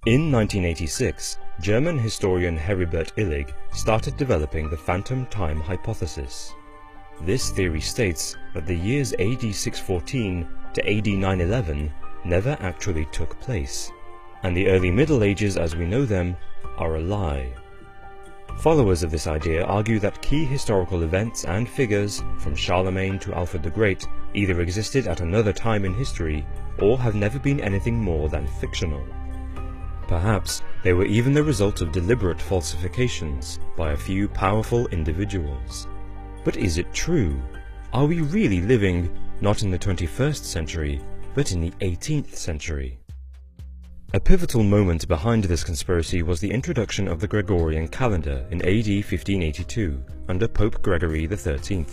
In 1986, German historian Heribert Illig started developing the phantom time hypothesis. This theory states that the years AD 614 to AD 911 never actually took place, and the early Middle Ages as we know them are a lie. Followers of this idea argue that key historical events and figures, from Charlemagne to Alfred the Great, either existed at another time in history or have never been anything more than fictional. Perhaps they were even the result of deliberate falsifications by a few powerful individuals. But is it true? Are we really living not in the 21st century, but in the 18th century? A pivotal moment behind this conspiracy was the introduction of the Gregorian calendar in AD 1582 under Pope Gregory XIII.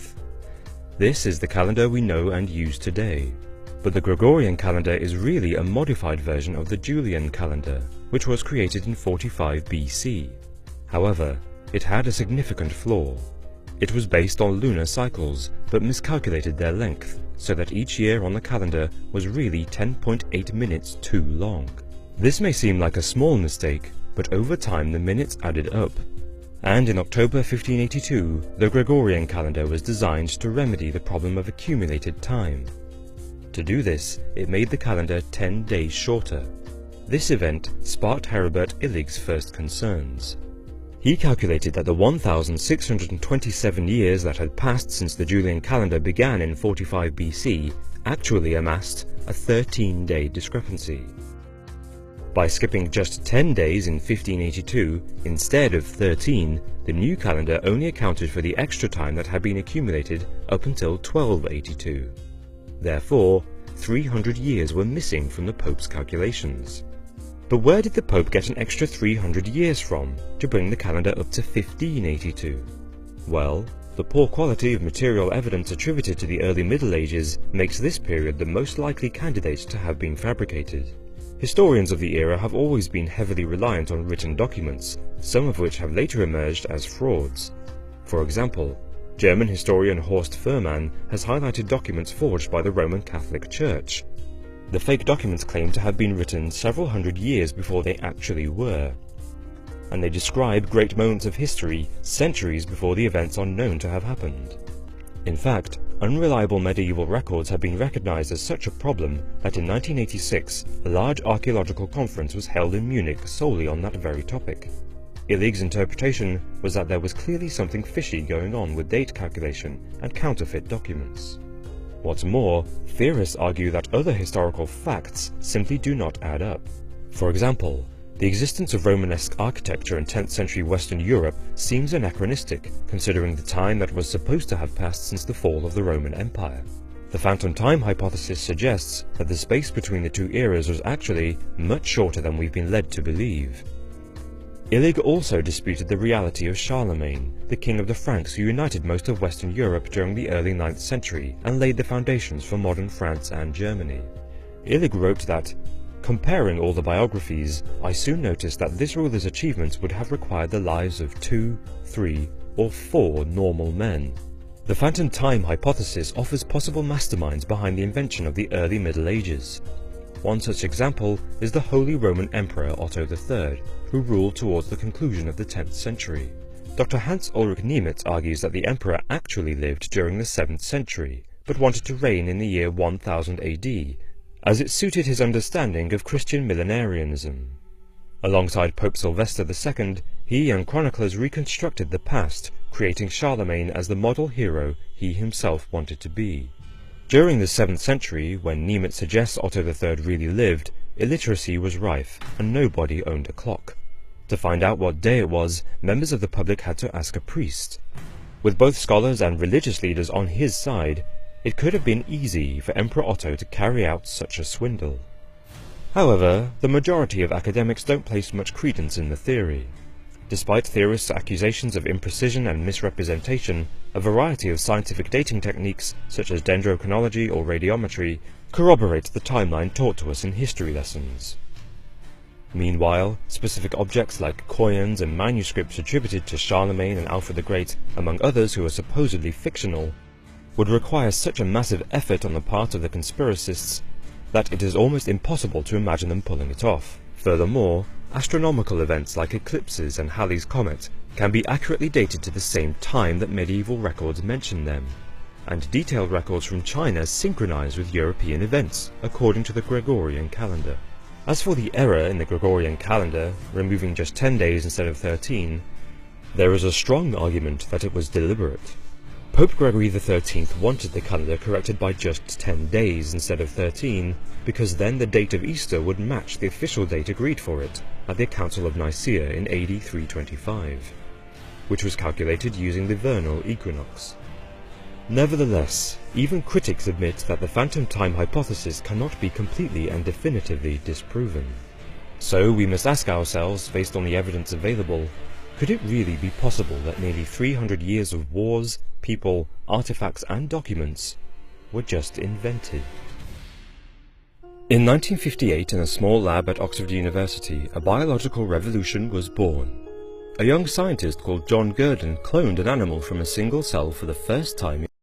This is the calendar we know and use today, but the Gregorian calendar is really a modified version of the Julian calendar, which was created in 45 BC. However, it had a significant flaw. It was based on lunar cycles, but miscalculated their length, so that each year on the calendar was really 10.8 minutes too long. This may seem like a small mistake, but over time the minutes added up. And in October 1582, the Gregorian calendar was designed to remedy the problem of accumulated time. To do this, it made the calendar 10 days shorter. This event sparked Heribert Illig's first concerns. He calculated that the 1,627 years that had passed since the Julian calendar began in 45 BC actually amassed a 13-day discrepancy. By skipping just 10 days in 1582 instead of 13, the new calendar only accounted for the extra time that had been accumulated up until 1282. Therefore, 300 years were missing from the Pope's calculations. But where did the Pope get an extra 300 years from to bring the calendar up to 1582? Well, the poor quality of material evidence attributed to the early Middle Ages makes this period the most likely candidate to have been fabricated. Historians of the era have always been heavily reliant on written documents, some of which have later emerged as frauds. For example, German historian Horst Fuhrmann has highlighted documents forged by the Roman Catholic Church. The fake documents claim to have been written several hundred years before they actually were, and they describe great moments of history centuries before the events are known to have happened. In fact, unreliable medieval records have been recognized as such a problem that in 1986 a large archaeological conference was held in Munich solely on that very topic. Illig's interpretation was that there was clearly something fishy going on with date calculation and counterfeit documents. What's more, theorists argue that other historical facts simply do not add up. For example, the existence of Romanesque architecture in 10th century Western Europe seems anachronistic, considering the time that was supposed to have passed since the fall of the Roman Empire. The phantom time hypothesis suggests that the space between the two eras was actually much shorter than we've been led to believe. Illig also disputed the reality of Charlemagne, the king of the Franks who united most of Western Europe during the early 9th century and laid the foundations for modern France and Germany. Illig wrote that, "Comparing all the biographies, I soon noticed that this ruler's achievements would have required the lives of 2, 3, or 4 normal men." The phantom time hypothesis offers possible masterminds behind the invention of the early Middle Ages. One such example is the Holy Roman Emperor Otto III, who ruled towards the conclusion of the 10th century. Dr. Hans Ulrich Niemitz argues that the emperor actually lived during the 7th century, but wanted to reign in the year 1000 AD, as it suited his understanding of Christian millenarianism. Alongside Pope Sylvester II, he and chroniclers reconstructed the past, creating Charlemagne as the model hero he himself wanted to be. During the 7th century, when Niemitz suggests Otto III really lived, illiteracy was rife, and nobody owned a clock. To find out what day it was, members of the public had to ask a priest. With both scholars and religious leaders on his side, it could have been easy for Emperor Otto to carry out such a swindle. However, the majority of academics don't place much credence in the theory. Despite theorists' accusations of imprecision and misrepresentation, a variety of scientific dating techniques, such as dendrochronology or radiometry, corroborate the timeline taught to us in history lessons. Meanwhile, specific objects like coins and manuscripts attributed to Charlemagne and Alfred the Great, among others who are supposedly fictional, would require such a massive effort on the part of the conspiracists that it is almost impossible to imagine them pulling it off. Furthermore, astronomical events like eclipses and Halley's Comet can be accurately dated to the same time that medieval records mention them, and detailed records from China synchronize with European events, according to the Gregorian calendar. As for the error in the Gregorian calendar, removing just 10 days instead of 13, there is a strong argument that it was deliberate. Pope Gregory XIII wanted the calendar corrected by just 10 days instead of 13, because then the date of Easter would match the official date agreed for it at the Council of Nicaea in AD 325, which was calculated using the vernal equinox. Nevertheless, even critics admit that the phantom time hypothesis cannot be completely and definitively disproven. So we must ask ourselves, based on the evidence available, could it really be possible that nearly 300 years of wars, people, artifacts and documents were just invented? In 1958, in a small lab at Oxford University, a biological revolution was born. A young scientist called John Gurdon cloned an animal from a single cell for the first time